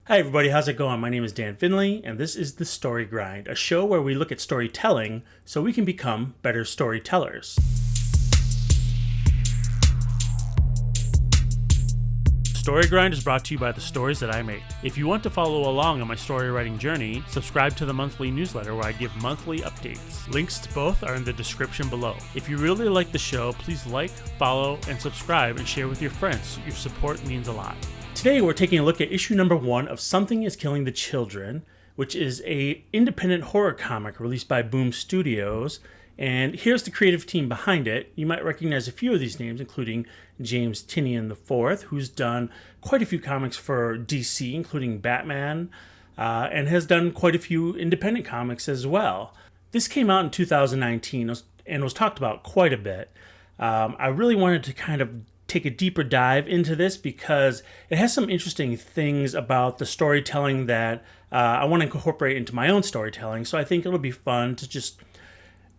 Hi, everybody. How's it going? My name is Dan Finley, and this is The Story Grind, a show where we look at storytelling so we can become better storytellers. Story Grind is brought to you by the stories that I make. If you want to follow along on my story writing journey, subscribe to the monthly newsletter where I give monthly updates. Links to both are in the description below. If you really like the show, please like, follow, and subscribe and share with your friends. Your support means a lot. Today we're taking a look at issue number 1 of Something is Killing the Children, which is an independent horror comic released by Boom Studios. And here's the creative team behind it. You might recognize a few of these names, including James Tynion IV, who's done quite a few comics for DC, including Batman, and has done quite a few independent comics as well. This came out in 2019 and was talked about quite a bit. I really wanted to kind of take a deeper dive into this because it has some interesting things about the storytelling that I want to incorporate into my own storytelling. So I think it'll be fun to just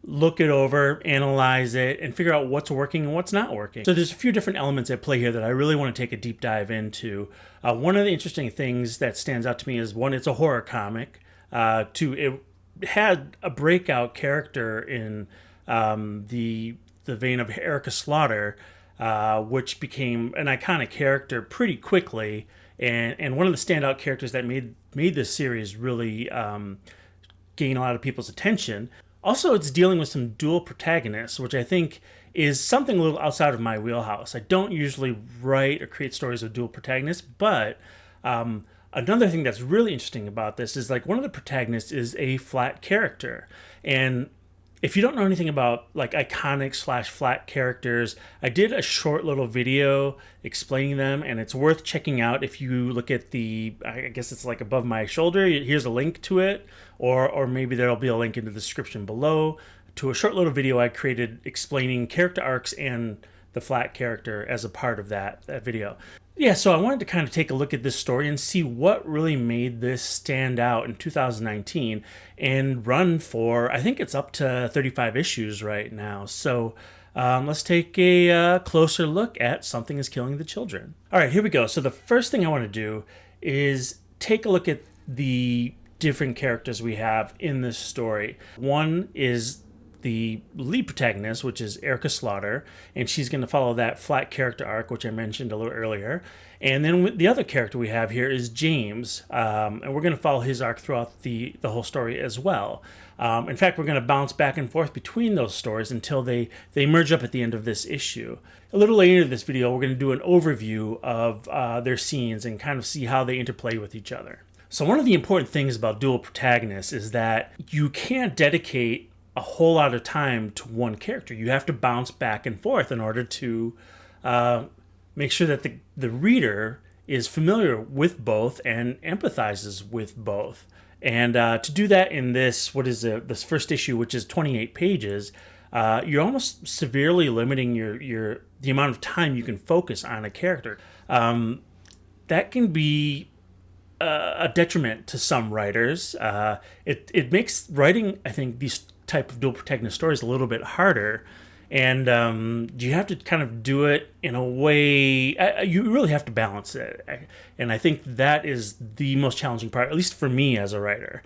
look it over, analyze it, and figure out what's working and what's not working. So there's a few different elements at play here that I really want to take a deep dive into. One of the interesting things that stands out to me is, one, it's a horror comic. Two, it had a breakout character in the vein of Erica Slaughter, which became an iconic character pretty quickly, and one of the standout characters that made this series really gain a lot of people's attention. Also, it's dealing with some dual protagonists, which I think is something a little outside of my wheelhouse. I don't usually write or create stories with dual protagonists, but another thing that's really interesting about this is, like, one of the protagonists is a flat character. And if you don't know anything about like iconic / flat characters, I did a short little video explaining them, and it's worth checking out. If you look at I guess it's like above my shoulder, here's a link to it, or maybe there'll be a link in the description below to a short little video I created explaining character arcs and the flat character as a part of that video. Yeah, so I wanted to kind of take a look at this story and see what really made this stand out in 2019 and run for, I think it's up to 35 issues right now. So let's take a closer look at Something is Killing the Children. All right, here we go. So the first thing I want to do is take a look at the different characters we have in this story. One is the lead protagonist, which is Erica Slaughter, and she's going to follow that flat character arc, which I mentioned a little earlier. And then the other character we have here is James, and we're going to follow his arc throughout the whole story as well. In fact, we're going to bounce back and forth between those stories until they merge up at the end of this issue. A little later in this video, we're going to do an overview of their scenes and kind of see how they interplay with each other. So one of the important things about dual protagonists is that you can't dedicate a whole lot of time to one character. You have to bounce back and forth in order to make sure that the reader is familiar with both and empathizes with both. And to do that in this this first issue, which is 28 pages, you're almost severely limiting the amount of time you can focus on a character. That can be a detriment to some writers. It makes writing, I think, these type of dual protagonist stories a little bit harder, and you have to kind of do it in a way, you really have to balance it, and I think that is the most challenging part, at least for me as a writer,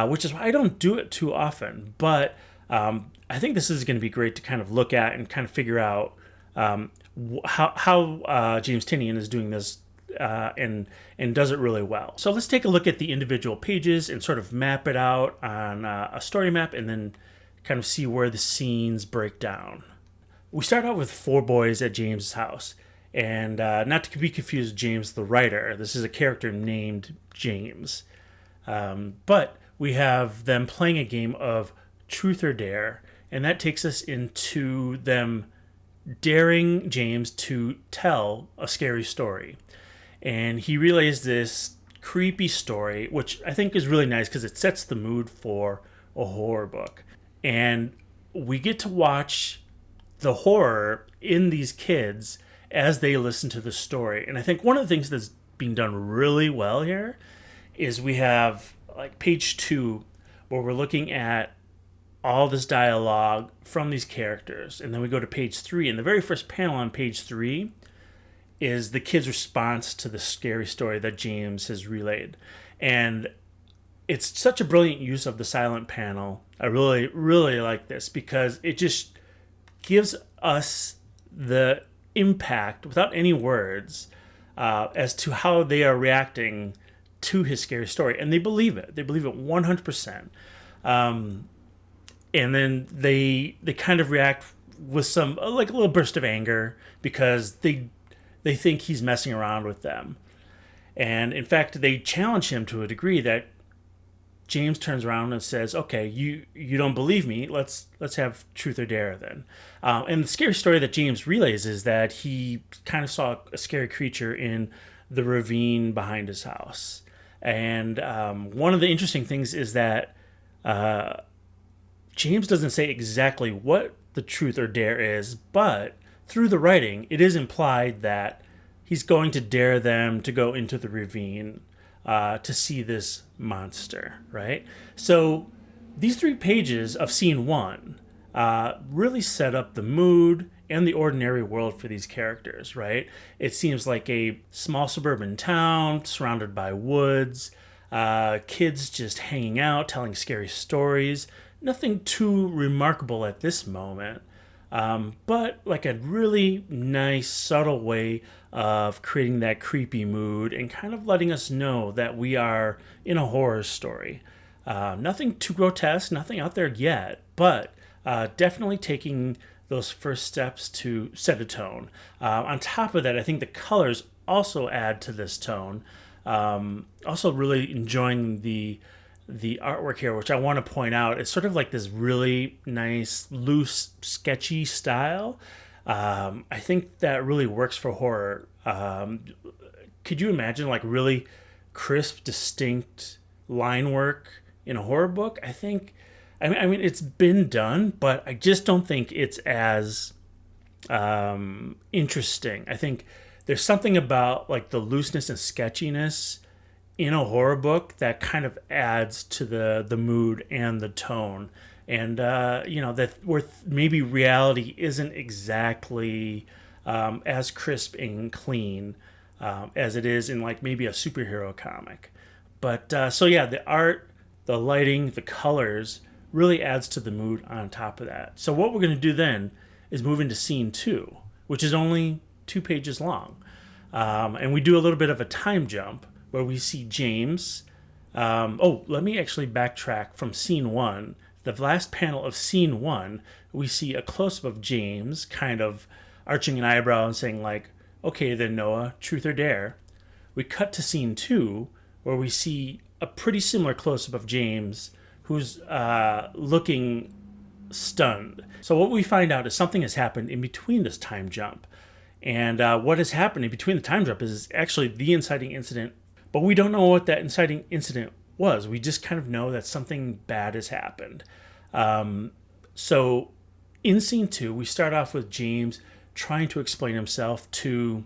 which is why I don't do it too often. But I think this is going to be great to kind of look at and kind of figure out how James Tynion is doing this and does it really well. So let's take a look at the individual pages and sort of map it out on a story map, and then kind of see where the scenes break down. We start out with 4 boys at James's house, and not to be confused with James the writer. This is a character named James, but we have them playing a game of Truth or Dare, and that takes us into them daring James to tell a scary story. And he relays this creepy story, which I think is really nice because it sets the mood for a horror book. And we get to watch the horror in these kids as they listen to the story. And I think one of the things that's being done really well here is we have like page 2, where we're looking at all this dialogue from these characters. And then we go to page 3, and the very first panel on page 3 is the kid's response to the scary story that James has relayed. And it's such a brilliant use of the silent panel. I really, really like this because it just gives us the impact without any words as to how they are reacting to his scary story. And they believe it. They believe it 100%. And then they kind of react with some, like a little burst of anger because they think he's messing around with them. And in fact, they challenge him to a degree that James turns around and says, okay, you don't believe me. Let's have truth or dare then. And the scary story that James relays is that he kind of saw a scary creature in the ravine behind his house. And one of the interesting things is that James doesn't say exactly what the truth or dare is, but through the writing, it is implied that he's going to dare them to go into the ravine to see this monster, right? So these 3 pages of scene 1 really set up the mood and the ordinary world for these characters, right? It seems like a small suburban town surrounded by woods, kids just hanging out, telling scary stories. Nothing too remarkable at this moment, but like a really nice, subtle way of creating that creepy mood and kind of letting us know that we are in a horror story. Nothing too grotesque, nothing out there yet, but definitely taking those first steps to set a tone. On top of that, I think the colors also add to this tone. Also really enjoying the artwork here, which I want to point out. It's sort of like this really nice, loose, sketchy style. I think that really works for horror. Could you imagine like really crisp, distinct line work in a horror book? I mean, it's been done, but I just don't think it's as interesting. I think there's something about like the looseness and sketchiness in a horror book that kind of adds to the mood and the tone. And, that where maybe reality isn't exactly as crisp and clean as it is in like maybe a superhero comic. But so yeah, the art, the lighting, the colors really adds to the mood on top of that. So what we're going to do then is move into scene 2, which is only 2 pages long. And we do a little bit of a time jump where we see James. Let me actually backtrack from scene 1. The last panel of scene 1, we see a close-up of James kind of arching an eyebrow and saying like, okay then Noah, truth or dare. We cut to scene 2 where we see a pretty similar close-up of James who's looking stunned. So what we find out is something has happened in between this time jump. And what has happened in between the time jump is actually the inciting incident, but we don't know what that inciting incident was. We just kind of know that something bad has happened. So in scene 2, we start off with James trying to explain himself to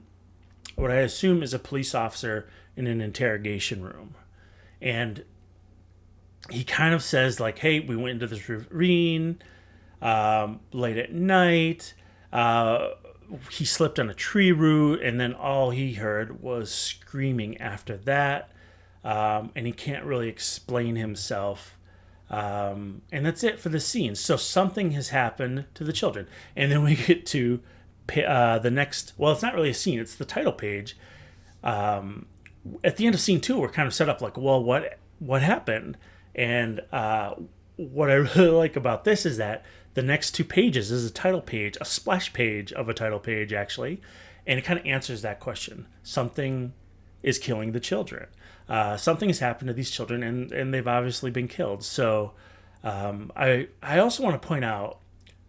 what I assume is a police officer in an interrogation room. And he kind of says like, hey, we went into this ravine late at night. He slipped on a tree root, and then all he heard was screaming after that. And he can't really explain himself. And that's it for the scene. So something has happened to the children. And then we get to the next, well, it's not really a scene, it's the title page. At the end of scene 2, we're kind of set up like, well, what happened? And what I really like about this is that the next 2 pages is a title page, a splash page of a title page, actually. And it kind of answers that question. Something is killing the children. Something has happened to these children, and they've obviously been killed. So I also want to point out,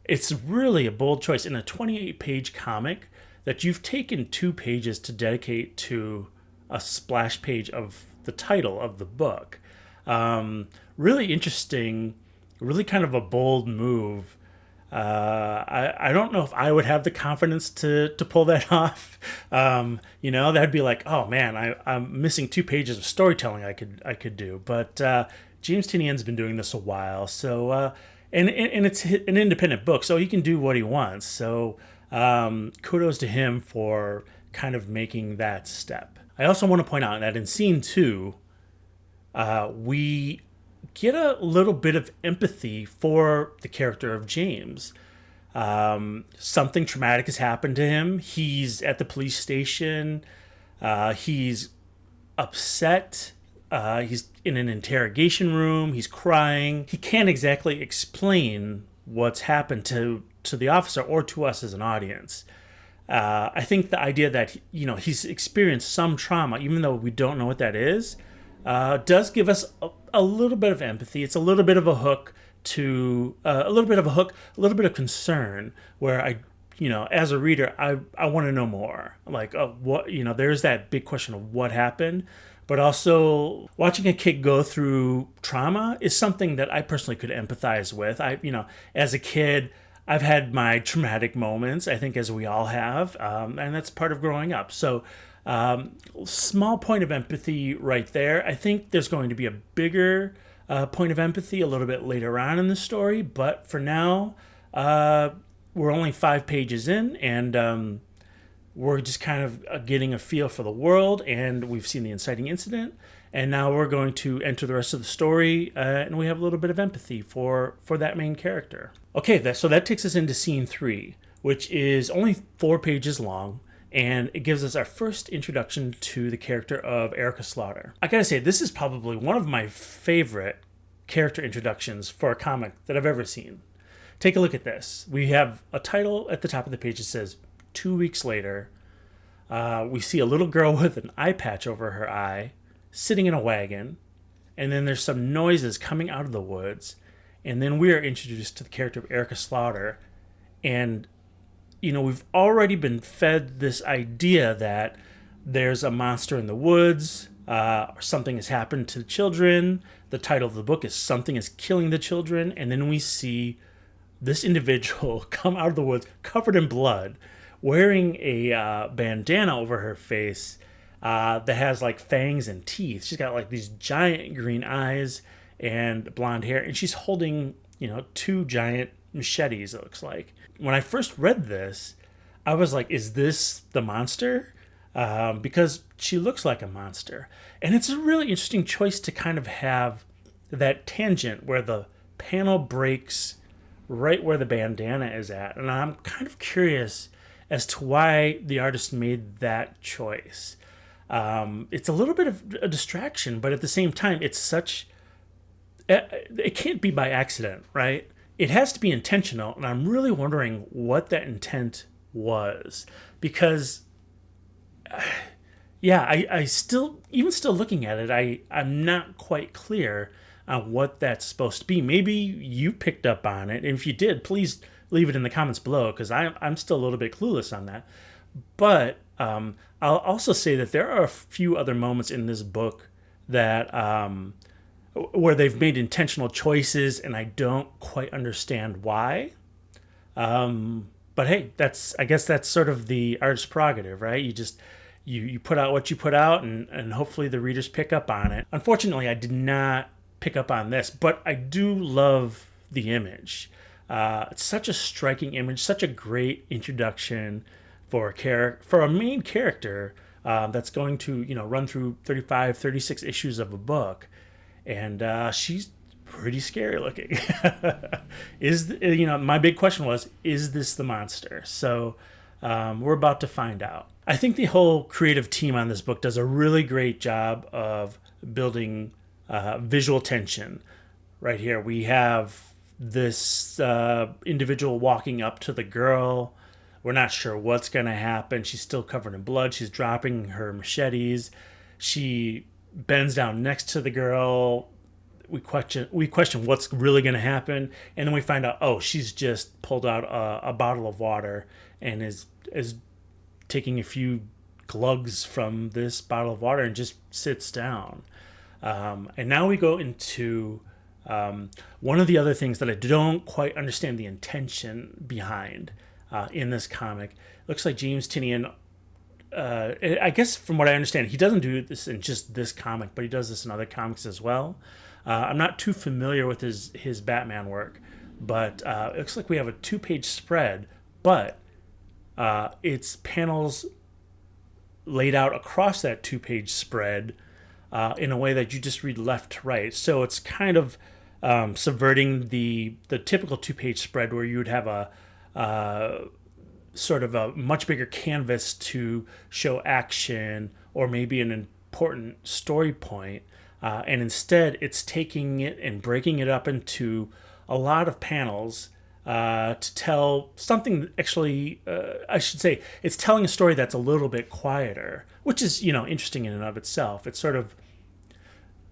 it's really a bold choice in a 28-page comic that you've taken 2 pages to dedicate to a splash page of the title of the book. Really interesting, really kind of a bold move. I don't know if I would have the confidence to pull that off. That'd be like, oh man, I'm missing 2 pages of storytelling I could do. But James Tynion's been doing this a while, so and it's an independent book, so he can do what he wants. So kudos to him for kind of making that step. I also want to point out that in scene 2, we get a little bit of empathy for the character of James. Something traumatic has happened to him. He's at the police station. He's upset. He's in an interrogation room. He's crying. He can't exactly explain what's happened to the officer or to us as an audience. I think the idea that he's experienced some trauma, even though we don't know what that is, does give us a little bit of empathy. It's a little bit of a hook to a little bit of concern, where as a reader, I want to know more. Like, what, there's that big question of what happened. But also, watching a kid go through trauma is something that I personally could empathize with. As a kid, I've had my traumatic moments, I think, as we all have, and that's part of growing up. So, small point of empathy right there. I think there's going to be a bigger point of empathy a little bit later on in the story, but for now, we're only 5 pages in, and we're just kind of getting a feel for the world, and we've seen the inciting incident, and now we're going to enter the rest of the story, and we have a little bit of empathy for that main character. Okay, so that takes us into scene 3, which is only 4 pages long, and it gives us our first introduction to the character of Erica Slaughter. I gotta say, this is probably one of my favorite character introductions for a comic that I've ever seen. Take a look at this. We have a title at the top of the page that says 2 weeks later. We see a little girl with an eye patch over her eye sitting in a wagon, and then there's some noises coming out of the woods, and then we are introduced to the character of Erica Slaughter, and we've already been fed this idea that there's a monster in the woods, or something has happened to the children. The title of the book is Something is Killing the Children, and then we see this individual come out of the woods covered in blood, wearing a bandana over her face that has like fangs and teeth. She's got like these giant green eyes and blonde hair, and she's holding 2 giant machetes, it looks like. When I first read this, I was like, is this the monster? Because she looks like a monster. And it's a really interesting choice to kind of have that tangent where the panel breaks right where the bandana is at. And I'm kind of curious as to why the artist made that choice. It's a little bit of a distraction, but at the same time, it can't be by accident, right? It has to be intentional, and I'm really wondering what that intent was, because I still looking at it, I'm not quite clear on what that's supposed to be. Maybe you picked up on it, and if you did, please leave it in the comments below, because I'm still a little bit clueless on that. But I'll also say that there are a few other moments in this book that where they've made intentional choices, and I don't quite understand why. But hey, I guess that's sort of the artist's prerogative, right? You put out what you put out, and hopefully the readers pick up on it. Unfortunately, I did not pick up on this, but I do love the image. It's such a striking image, such a great introduction for a main character that's going to run through 35, 36 issues of a book. And she's pretty scary looking. My big question was, is this the monster? So we're about to find out. I think the whole creative team on this book does a really great job of building visual tension. Right here, we have this individual walking up to the girl. We're not sure what's going to happen. She's still covered in blood. She's dropping her machetes. She bends down next to the girl. We question what's really going to happen, and then we find out, she's just pulled out a bottle of water and is taking a few glugs from this bottle of water and just sits down. And now we go into one of the other things that I don't quite understand the intention behind in this comic. It looks like James Tynion, I guess from what I understand, he doesn't do this in just this comic, but he does this in other comics as well. I'm not too familiar with his Batman work, but it looks like we have a 2-page spread, but it's panels laid out across that 2-page spread in a way that you just read left to right. So it's kind of subverting the typical 2-page spread where you would have a sort of a much bigger canvas to show action or maybe an important story point. And instead, it's taking it and breaking it up into a lot of panels to tell something. Actually, I should say it's telling a story that's a little bit quieter, which is, interesting in and of itself. It's sort of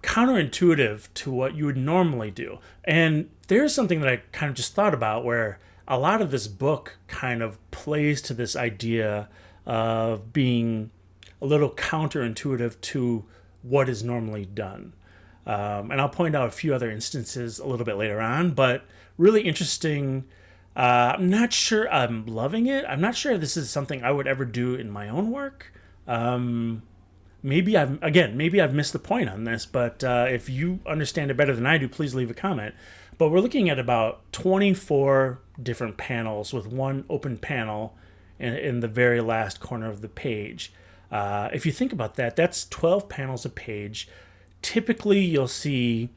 counterintuitive to what you would normally do. And there's something that I kind of just thought about where a lot of this book kind of plays to this idea of being a little counterintuitive to what is normally done. And I'll point out a few other instances a little bit later on, but really interesting. I'm not sure I'm loving it. I'm not sure if this is something I would ever do in my own work. Maybe I've missed the point on this, but if you understand it better than I do, please leave a comment. But we're looking at about 24 different panels with one open panel in the very last corner of the page. If you think about that, that's 12 panels a page. Typically, you'll see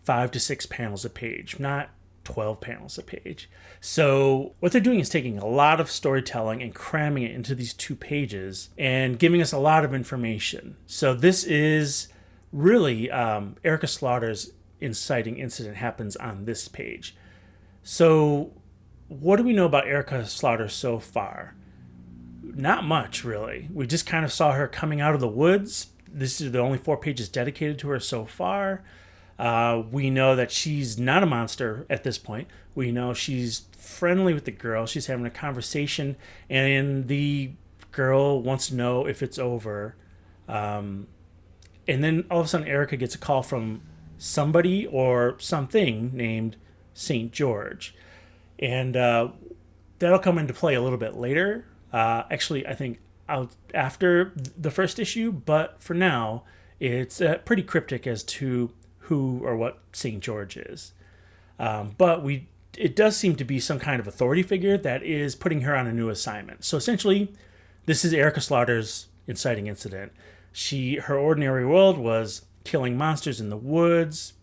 5 to 6 panels a page, not 12 panels a page. So what they're doing is taking a lot of storytelling and cramming it into these 2 pages and giving us a lot of information. So this is really Erica Slaughter's inciting incident happens on this page. So what do we know about Erica Slaughter so far? Not much, really. We just kind of saw her coming out of the woods. This is the only 4 pages dedicated to her so far. We know that she's not a monster at this point. We know she's friendly with the girl. She's having a conversation, and the girl wants to know if it's over. And then all of a sudden, Erica gets a call from somebody or something named St. George. And that'll come into play a little bit later. Actually, I think after the first issue, but for now, it's pretty cryptic as to who or what St. George is. But it does seem to be some kind of authority figure that is putting her on a new assignment. So essentially, this is Erica Slaughter's inciting incident. Her ordinary world was killing monsters in the woods,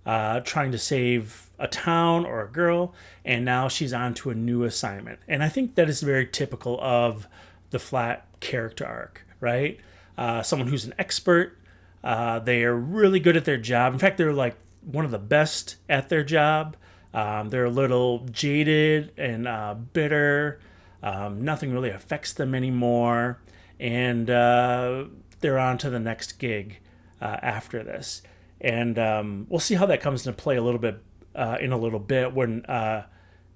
trying to save a town or a girl, and now she's on to a new assignment. And I think that is very typical of the Flat character arc, right? Someone who's an expert. They are really good at their job. In fact, they're like one of the best at their job. They're a little jaded and bitter. Nothing really affects them anymore. And they're on to the next gig after this. And we'll see how that comes into play a little bit in a little bit when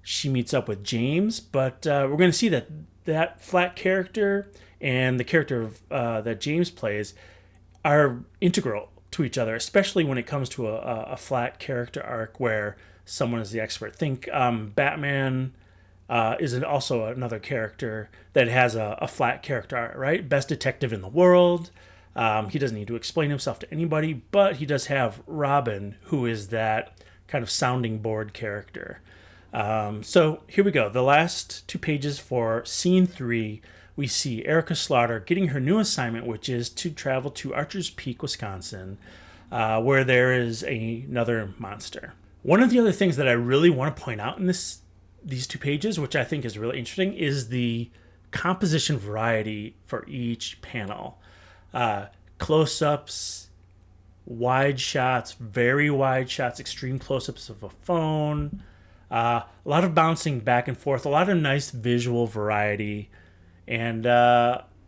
she meets up with James. But we're going to see that Flat character and the character that James plays are integral to each other, especially when it comes to a Flat character arc where someone is the expert. Think Batman is also another character that has a Flat character arc, right? Best detective in the world. He doesn't need to explain himself to anybody, but he does have Robin, who is that kind of sounding board character. So here we go. The last 2 pages for scene 3, we see Erica Slaughter getting her new assignment, which is to travel to Archer's Peak, Wisconsin, where there is another monster. One of the other things that I really want to point out in these 2 pages, which I think is really interesting, is the composition variety for each panel. Close-ups, wide shots, very wide shots, extreme close-ups of a phone, a lot of bouncing back and forth, a lot of nice visual variety. And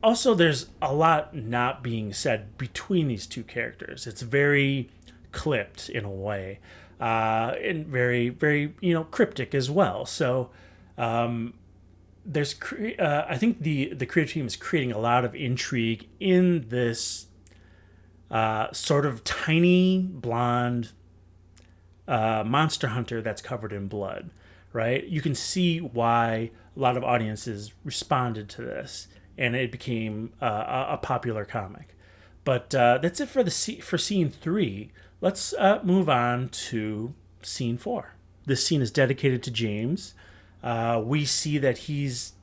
also there's a lot not being said between these 2 characters. It's very clipped in a way, and very, very, cryptic as well. So I think the creative team is creating a lot of intrigue in this sort of tiny blonde monster hunter that's covered in blood, right? You can see why a lot of audiences responded to this, and it became a popular comic. But that's it for scene 3. Let's move on to scene 4. This scene is dedicated to James. We see that he's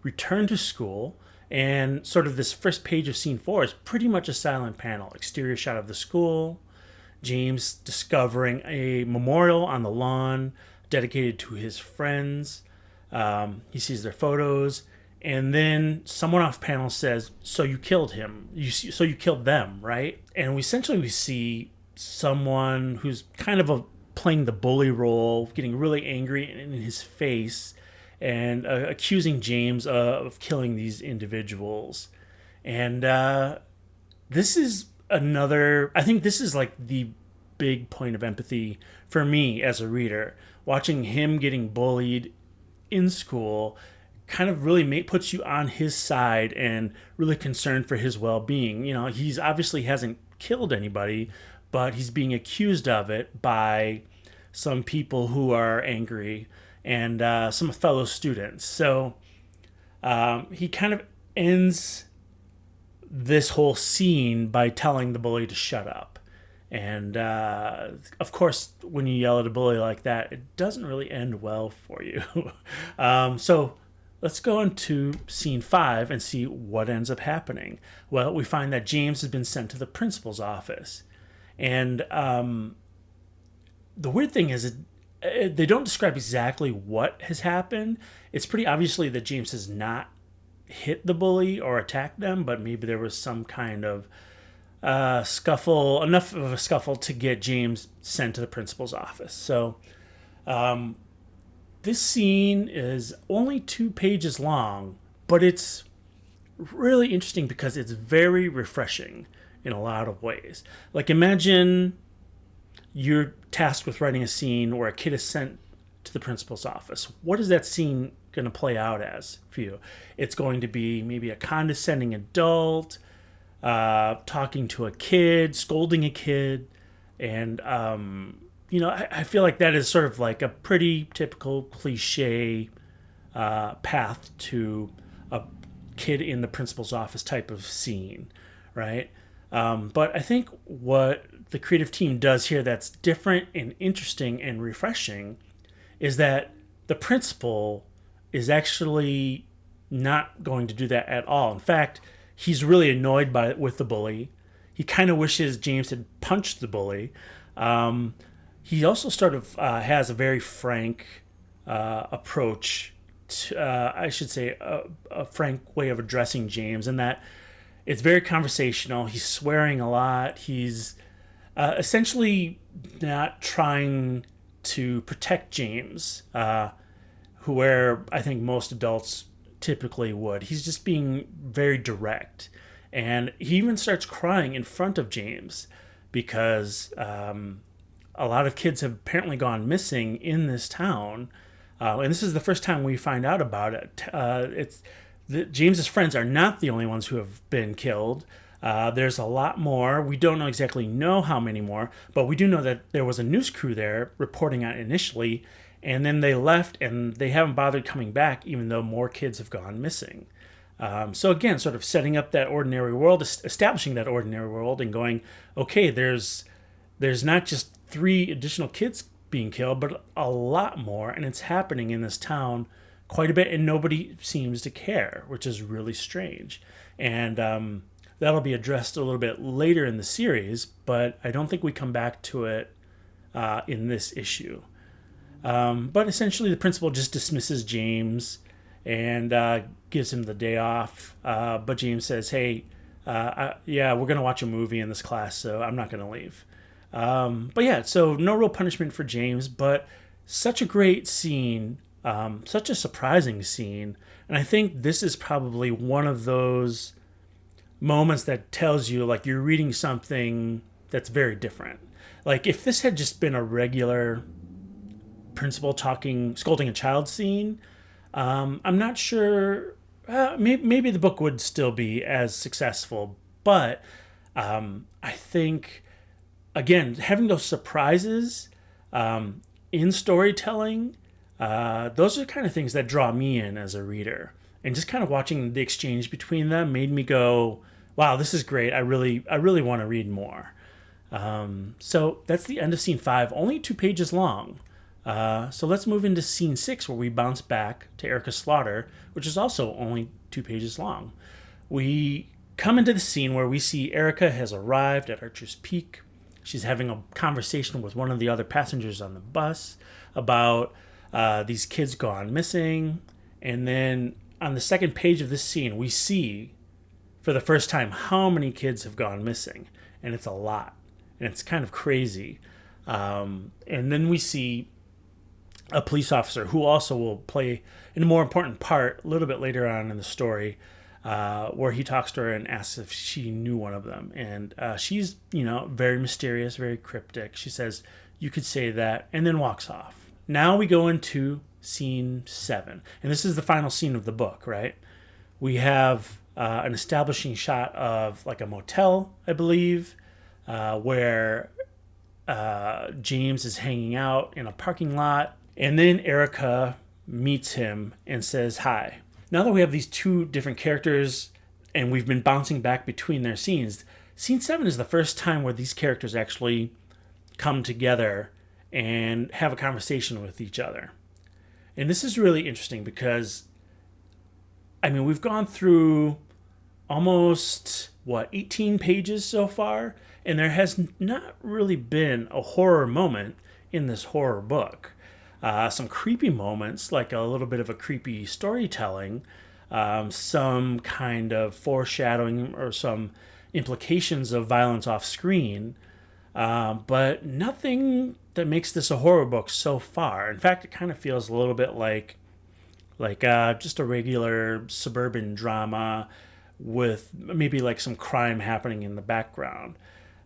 returned to school, And sort of this first page of scene 4 is pretty much a silent panel. Exterior shot of the school, James discovering a memorial on the lawn dedicated to his friends. He sees their photos, and then someone off panel says, "So you killed him? So you killed them, right?" And we see someone who's kind of playing the bully role, getting really angry in his face, and accusing James of killing these individuals. And this is I think this is like the big point of empathy for me as a reader. Watching him getting bullied in school kind of really puts you on his side and really concerned for his well-being. You know, he's obviously hasn't killed anybody, but he's being accused of it by some people who are angry and some fellow students. So he kind of ends this whole scene by telling the bully to shut up. And of course, when you yell at a bully like that, it doesn't really end well for you. So let's go into scene 5 and see what ends up happening. Well, we find that James has been sent to the principal's office. And the weird thing is, they don't describe exactly what has happened. It's pretty obviously that James has not hit the bully or attacked them, but maybe there was some kind of scuffle, enough of a scuffle to get James sent to the principal's office. So this scene is only 2 pages long, but it's really interesting because it's very refreshing in a lot of ways. Like, imagine you're tasked with writing a scene where a kid is sent to the principal's office. What is that scene going to play out as for you? It's going to be maybe a condescending adult talking to a kid, scolding a kid. And, I feel like that is sort of like a pretty typical cliche path to a kid in the principal's office type of scene, right? But I think what the creative team does here that's different and interesting and refreshing is that the principal is actually not going to do that at all. In fact, he's really annoyed with the bully. He kind of wishes James had punched the bully. He also sort of has a very frank approach to, I should say, a frank way of addressing James, in that it's very conversational. He's swearing a lot. He's essentially not trying to protect James, where I think most adults typically would. He's just being very direct. And he even starts crying in front of James because a lot of kids have apparently gone missing in this town. And this is the first time we find out about it. James's friends are not the only ones who have been killed. There's a lot more. We don't exactly know how many more, but we do know that there was a news crew there reporting on it initially, and then they left and they haven't bothered coming back, even though more kids have gone missing. So again, sort of setting up that ordinary world, establishing that ordinary world, and going, okay, there's not just 3 additional kids being killed, but a lot more, and it's happening in this town quite a bit, and nobody seems to care, which is really strange. And that'll be addressed a little bit later in the series, but I don't think we come back to it in this issue. But essentially, the principal just dismisses James and gives him the day off. But James says, hey, we're going to watch a movie in this class, so I'm not going to leave. But yeah, so no real punishment for James, but such a great scene, such a surprising scene. And I think this is probably one of those moments that tells you, like, you're reading something that's very different. Like, if this had just been a regular principal scolding a child scene, I'm not sure. Maybe the book would still be as successful, but I think, again, having those surprises in storytelling, those are the kind of things that draw me in as a reader. And just kind of watching the exchange between them made me go, wow, this is great. I really want to read more. So that's the end of scene 5, only 2 pages long. So let's move into scene 6, where we bounce back to Erica Slaughter, which is also only 2 pages long. We come into the scene where we see Erica has arrived at Archer's Peak. She's having a conversation with one of the other passengers on the bus about these kids gone missing. And then on the second page of this scene, we see for the first time how many kids have gone missing. And it's a lot. And it's kind of crazy. And then we see a police officer who also will play in a more important part a little bit later on in the story, where he talks to her and asks if she knew one of them. And she's, very mysterious, very cryptic. She says, "You could say that," and then walks off. Now we go into scene 7. And this is the final scene of the book, right? We have an establishing shot of like a motel, I believe, where James is hanging out in a parking lot. And then Erica meets him and says hi. Now that we have these two different characters and we've been bouncing back between their scenes, scene 7 is the first time where these characters actually come together and have a conversation with each other. And this is really interesting because, we've gone through almost, 18 pages so far, and there has not really been a horror moment in this horror book. Some creepy moments, like a little bit of a creepy storytelling, some kind of foreshadowing or some implications of violence off screen, but nothing that makes this a horror book so far. In fact, it kind of feels a little bit like just a regular suburban drama with maybe like some crime happening in the background.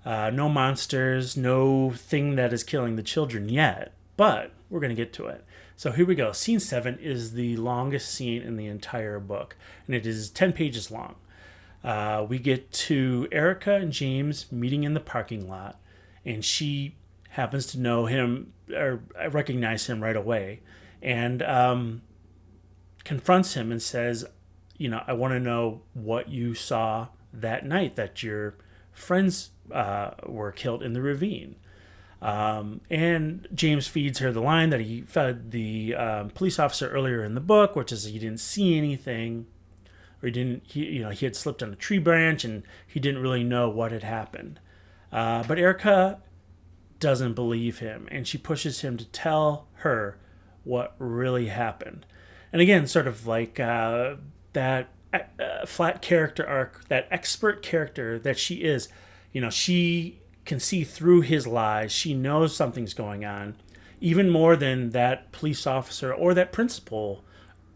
No monsters, no thing that is killing the children yet, but we're going to get to it. So here we go. Scene 7 is the longest scene in the entire book, and it is 10 pages long. We get to Erica and James meeting in the parking lot, and she happens to know him or recognize him right away, and confronts him and says, I want to know what you saw that night that your friends were killed in the ravine. And James feeds her the line that he fed the police officer earlier in the book, which is he didn't see anything, or he had slipped on a tree branch and he didn't really know what had happened. But Erica doesn't believe him, and she pushes him to tell her what really happened. And again, sort of like that flat character arc, that expert character that she is, she can see through his lies. She knows something's going on, even more than that police officer or that principal,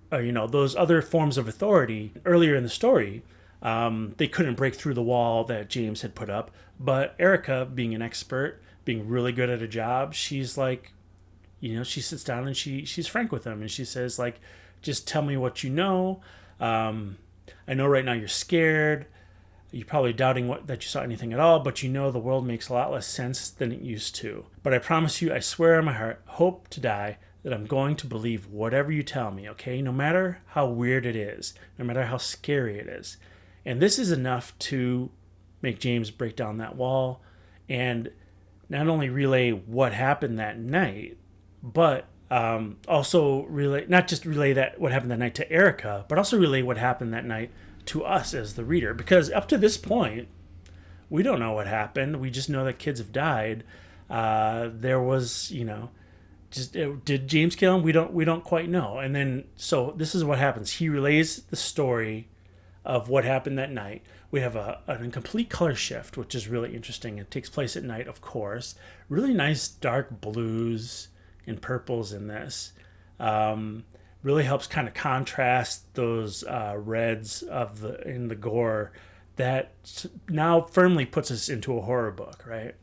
or those other forms of authority earlier in the story. They couldn't break through the wall that James had put up, but Erica, being an expert, being really good at a job, she's like, she sits down and she's frank with him, and she says, like, just tell me what you know. I know right now you're scared. You're probably doubting that you saw anything at all, but the world makes a lot less sense than it used to. But I promise you, I swear on my heart, hope to die, that I'm going to believe whatever you tell me, okay? No matter how weird it is, no matter how scary it is. And this is enough to make James break down that wall and not only relay what happened that night, but also not just relay what happened that night to Erica, but also relay what happened that night to us as the reader. Because up to this point, we don't know what happened. We just know that kids have died. There was, did James kill him? We don't quite know. And then, so this is what happens. He relays the story of what happened that night. We have an incomplete color shift, which is really interesting. It takes place at night, of course. Really nice dark blues and purples in this. Really helps kind of contrast those reds in the gore that now firmly puts us into a horror book, right?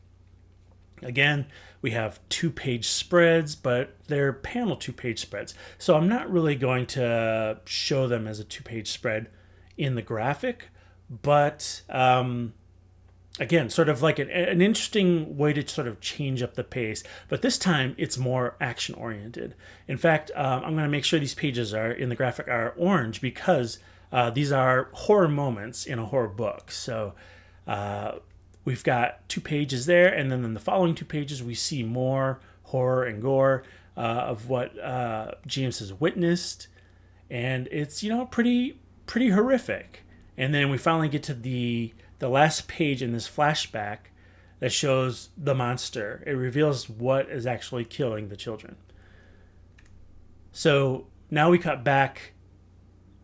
Again, we have 2-page spreads, but they're panel 2-page spreads. So I'm not really going to show them as a 2-page spread in the graphic, but again, sort of like an interesting way to sort of change up the pace. But this time, it's more action-oriented. In fact, I'm going to make sure these pages in the graphic are orange because these are horror moments in a horror book. So we've got 2 pages there, and then in the following 2 pages, we see more horror and gore of what James has witnessed. And it's, pretty horrific. And then we finally get to the last page in this flashback that shows the monster. It reveals what is actually killing the children. So now we cut back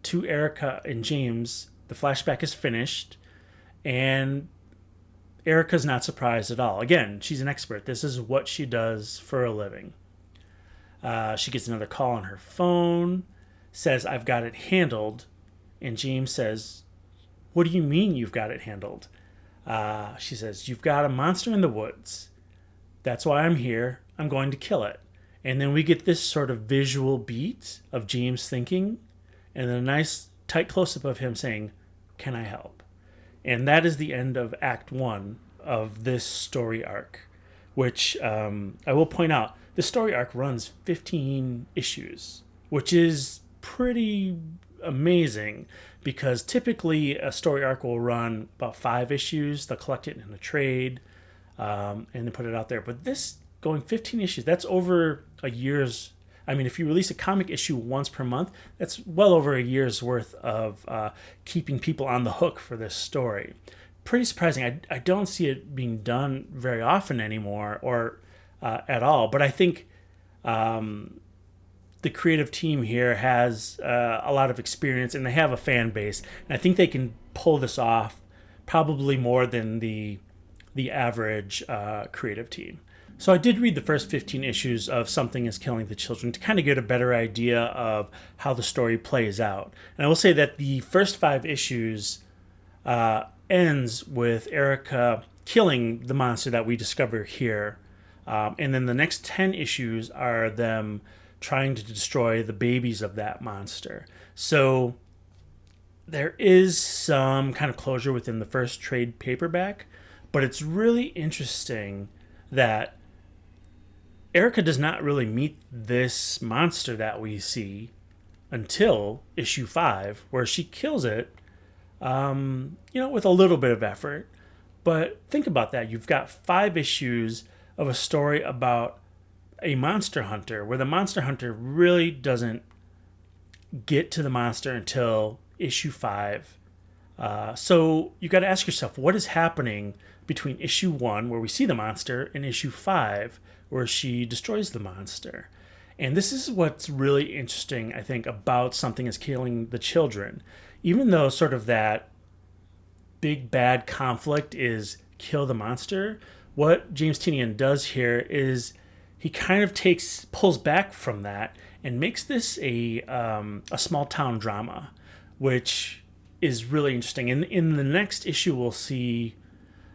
to Erica and James. The flashback is finished, and Erica's not surprised at all. Again, she's an expert. This is what she does for a living. She gets another call on her phone, says, "I've got it handled." And James says, "What do you mean you've got it handled?" She says, "You've got a monster in the woods. That's why I'm here. I'm going to kill it." And then we get this sort of visual beat of James thinking, and then a nice tight close-up of him saying, "Can I help?" And that is the end of Act 1 of this story arc, which I will point out, the story arc runs 15 issues, which is pretty amazing because typically a story arc will run about 5 issues. They'll collect it in a trade and then put it out there. But this going 15 issues, that's over a year's. I mean, if you release a comic issue once per month, that's well over a year's worth of keeping people on the hook for this story. Pretty surprising. I don't see it being done very often anymore or at all. But I think the creative team here has a lot of experience and they have a fan base. And I think they can pull this off probably more than the average creative team. So I did read the first 15 issues of Something is Killing the Children to kind of get a better idea of how the story plays out. And I will say that the first 5 issues ends with Erica killing the monster that we discover here. And then the next 10 issues are them trying to destroy the babies of that monster. So there is some kind of closure within the first trade paperback, but it's really interesting that Erica does not really meet this monster that we see until issue 5, where she kills it, with a little bit of effort. But think about that. You've got 5 issues of a story about a monster hunter, where the monster hunter really doesn't get to the monster until issue 5. So you got to ask yourself, what is happening between issue 1, where we see the monster, and issue 5, where she destroys the monster? And this is what's really interesting, I think, about Something is Killing the Children. Even though sort of that big bad conflict is kill the monster, what James Tynion does here is he kind of pulls back from that and makes this a small town drama, which is really interesting. And in the next issue, we'll see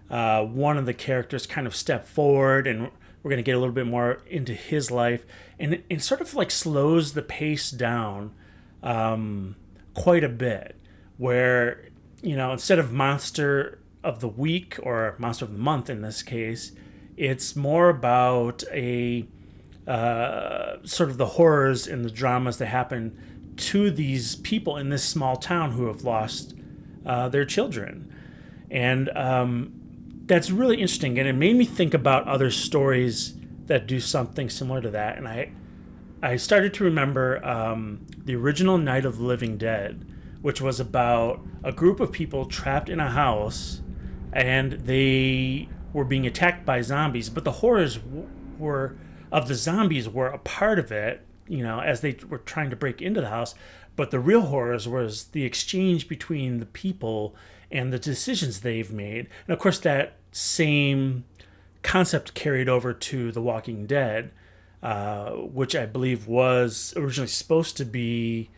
one of the characters kind of step forward, and we're going to get a little bit more into his life. And it sort of like slows the pace down quite a bit, where, instead of Monster of the Week or Monster of the Month in this case, it's more about a sort of the horrors and the dramas that happen to these people in this small town who have lost their children. And that's really interesting, and it made me think about other stories that do something similar to that. And I started to remember the original Night of the Living Dead, which was about a group of people trapped in a house, and they were being attacked by zombies. But the horrors of the zombies were a part of it, as they were trying to break into the house. But the real horrors was the exchange between the people and the decisions they've made. And of course, that same concept carried over to The Walking Dead, which I believe was originally supposed to be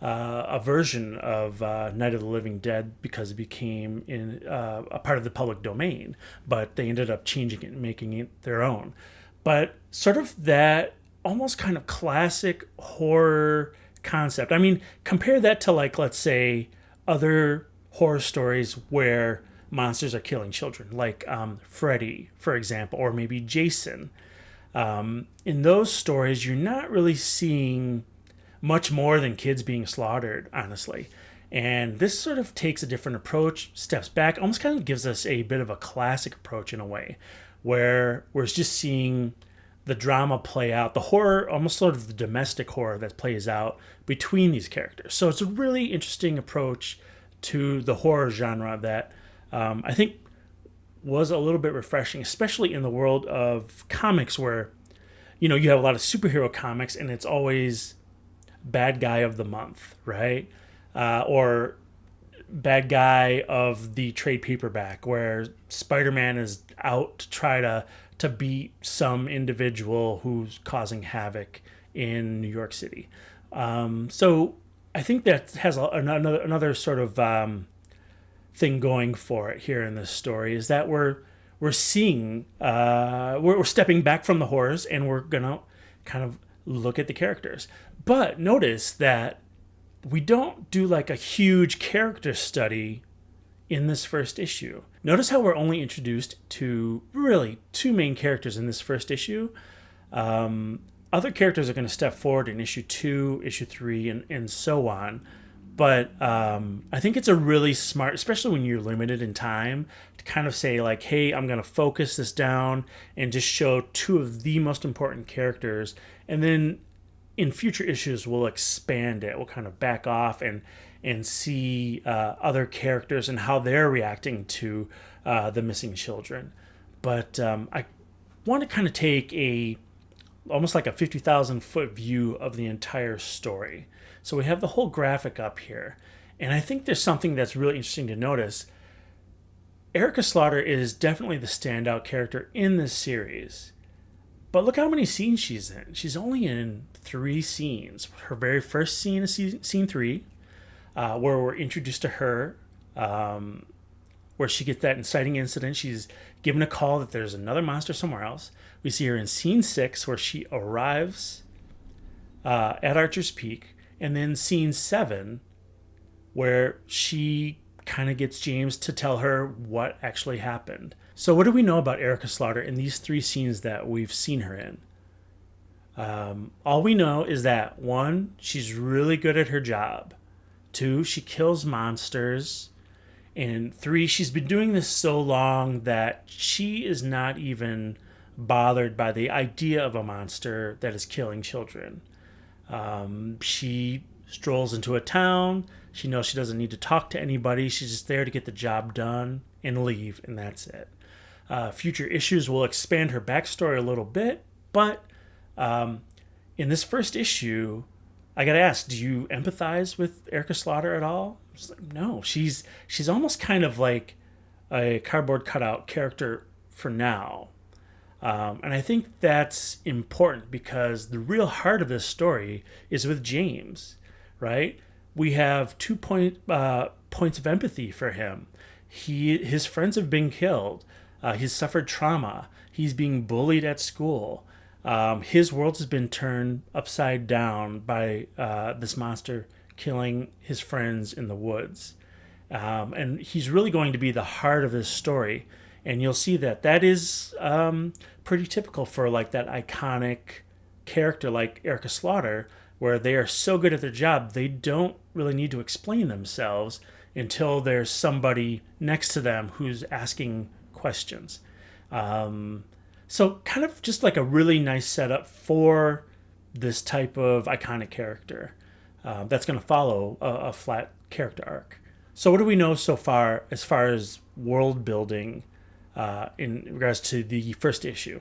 a version of Night of the Living Dead because it became a part of the public domain, but they ended up changing it and making it their own. But sort of that almost kind of classic horror concept. I mean, compare that to, like, let's say, other horror stories where monsters are killing children, like Freddy, for example, or maybe Jason. In those stories, you're not really seeing much more than kids being slaughtered, honestly. And this sort of takes a different approach, steps back, almost kind of gives us a bit of a classic approach in a way, where we're just seeing the drama play out, the horror, almost sort of the domestic horror that plays out between these characters. So it's a really interesting approach to the horror genre that I think was a little bit refreshing, especially in the world of comics where, you have a lot of superhero comics and it's always bad guy of the month, right? Or bad guy of the trade paperback where Spider-Man is out to try to beat some individual who's causing havoc in New York City. So I think that has another sort of thing going for it here in this story is that we're seeing we're stepping back from the horrors and we're gonna kind of look at the characters. But notice that we don't do like a huge character study in this first issue. Notice how we're only introduced to really two main characters in this first issue. Other characters are going to step forward in issue 2, issue 3, and so on. But I think it's a really smart, especially when you're limited in time, to kind of say like, hey, I'm going to focus this down and just show two of the most important characters. And then in future issues, we'll expand it. We'll kind of back off and see other characters and how they're reacting to the missing children. But I want to kind of take almost like a 50,000 foot view of the entire story. So we have the whole graphic up here. And I think there's something that's really interesting to notice. Erica Slaughter is definitely the standout character in this series. But look how many scenes she's in. She's only in 3 scenes. Her very first scene is scene 3, where we're introduced to her, where she gets that inciting incident. She's given a call that there's another monster somewhere else. We see her in scene 6, where she arrives at Archer's Peak. And then scene 7, where she kind of gets James to tell her what actually happened. So what do we know about Erica Slaughter in these 3 scenes that we've seen her in? All we know is that 1, she's really good at her job. 2, she kills monsters. And 3, she's been doing this so long that she is not even bothered by the idea of a monster that is killing children. She strolls into a town. She knows she doesn't need to talk to anybody. She's just there to get the job done and leave, and that's it. Future issues will expand her backstory a little bit, but in this first issue, I gotta ask, do you empathize with Erica Slaughter at all? Like, no, she's almost kind of like a cardboard cutout character for now. And I think that's important because the real heart of this story is with James, right? We have 2 points of empathy for him. His friends have been killed. He's suffered trauma. He's being bullied at school. His world has been turned upside down by this monster killing his friends in the woods. And he's really going to be the heart of this story. And you'll see that is pretty typical for like that iconic character like Erica Slaughter, where they are so good at their job, they don't really need to explain themselves until there's somebody next to them who's asking questions. So kind of just like a really nice setup for this type of iconic character that's going to follow a flat character arc. So what do we know so far as world building in regards to the first issue?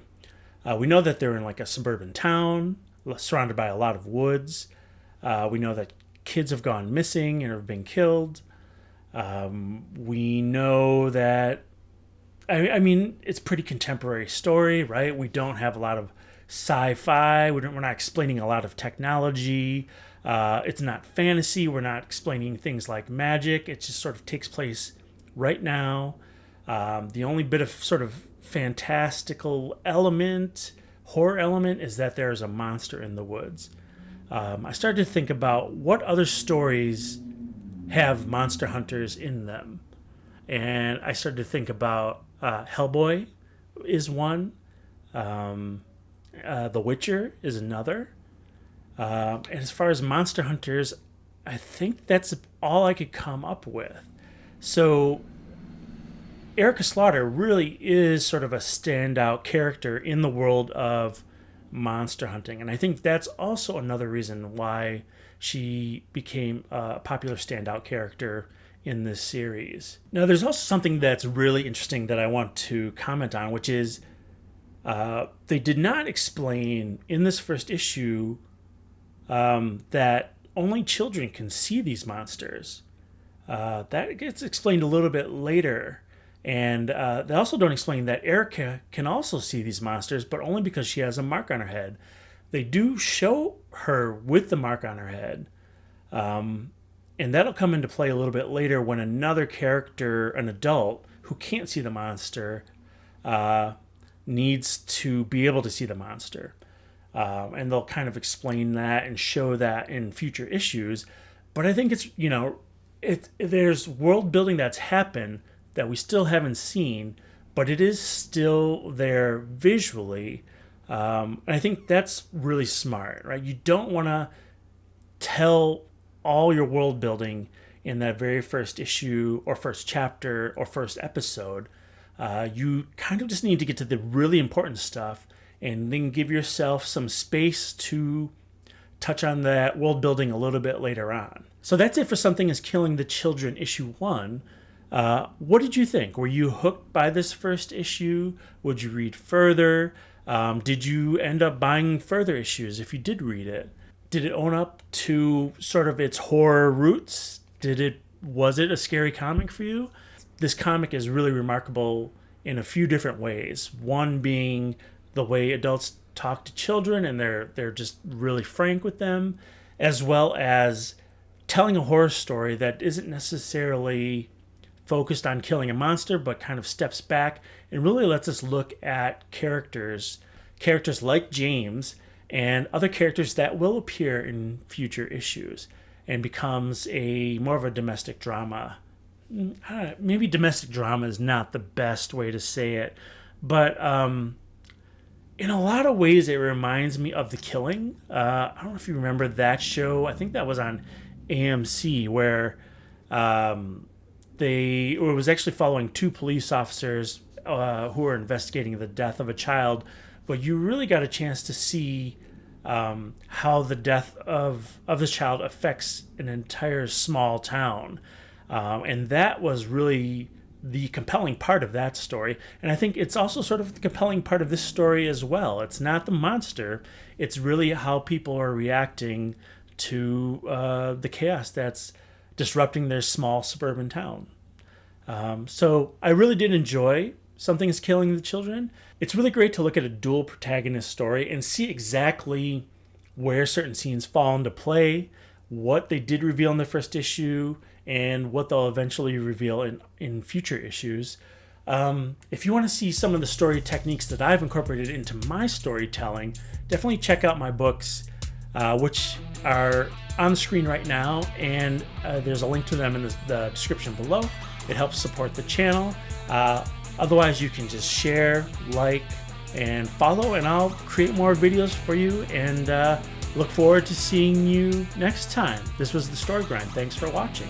We know that they're in like a suburban town surrounded by a lot of woods. We know that kids have gone missing and have been killed. We know that, I mean, it's a pretty contemporary story, right? We don't have a lot of sci-fi. We're not explaining a lot of technology. It's not fantasy. We're not explaining things like magic. It just sort of takes place right now. The only bit of sort of fantastical element, horror element, is that there's a monster in the woods. I started to think about what other stories have monster hunters in them. And I started to think about Hellboy is one. The Witcher is another. And as far as monster hunters, I think that's all I could come up with. So Erica Slaughter really is sort of a standout character in the world of monster hunting. And I think that's also another reason why she became a popular standout character in this series. Now, there's also something that's really interesting that I want to comment on, which is they did not explain in this first issue that only children can see these monsters. That gets explained a little bit later. And they also don't explain that Erica can also see these monsters, but only because she has a mark on her head. They do show her with the mark on her head. And that'll come into play a little bit later when another character, an adult, who can't see the monster, needs to be able to see the monster. And they'll kind of explain that and show that in future issues. But I think it's, there's world building that's happened that we still haven't seen, but it is still there visually. And I think that's really smart, right? You don't want to tell all your world building in that very first issue or first chapter or first episode. You kind of just need to get to the really important stuff and then give yourself some space to touch on that world building a little bit later on. So that's it for Something is Killing the Children, issue 1. What did you think? Were you hooked by this first issue? Would you read further? Did you end up buying further issues if you did read it? Did it own up to sort of its horror roots? Was it a scary comic for you? This comic is really remarkable in a few different ways. One being the way adults talk to children, and they're just really frank with them, as well as telling a horror story that isn't necessarily focused on killing a monster, but kind of steps back and really lets us look at characters like James and other characters that will appear in future issues, and becomes more of a domestic drama. Maybe domestic drama is not the best way to say it, but in a lot of ways it reminds me of The Killing. I don't know if you remember that show. I think that was on AMC, where it was actually following two police officers who were investigating the death of a child, but you really got a chance to see how the death of this child affects an entire small town. And that was really the compelling part of that story. And I think it's also sort of the compelling part of this story as well. It's not the monster. It's really how people are reacting to the chaos that's disrupting their small suburban town. So I really did enjoy Something is Killing the Children. It's really great to look at a dual protagonist story and see exactly where certain scenes fall into play, what they did reveal in the first issue, and what they'll eventually reveal in future issues. If you want to see some of the story techniques that I've incorporated into my storytelling, definitely check out my books, which are on the screen right now, and there's a link to them in the description below. It helps support the channel. Otherwise, you can just share, like, and follow, and I'll create more videos for you, and look forward to seeing you next time. This was The Story Grind. Thanks for watching.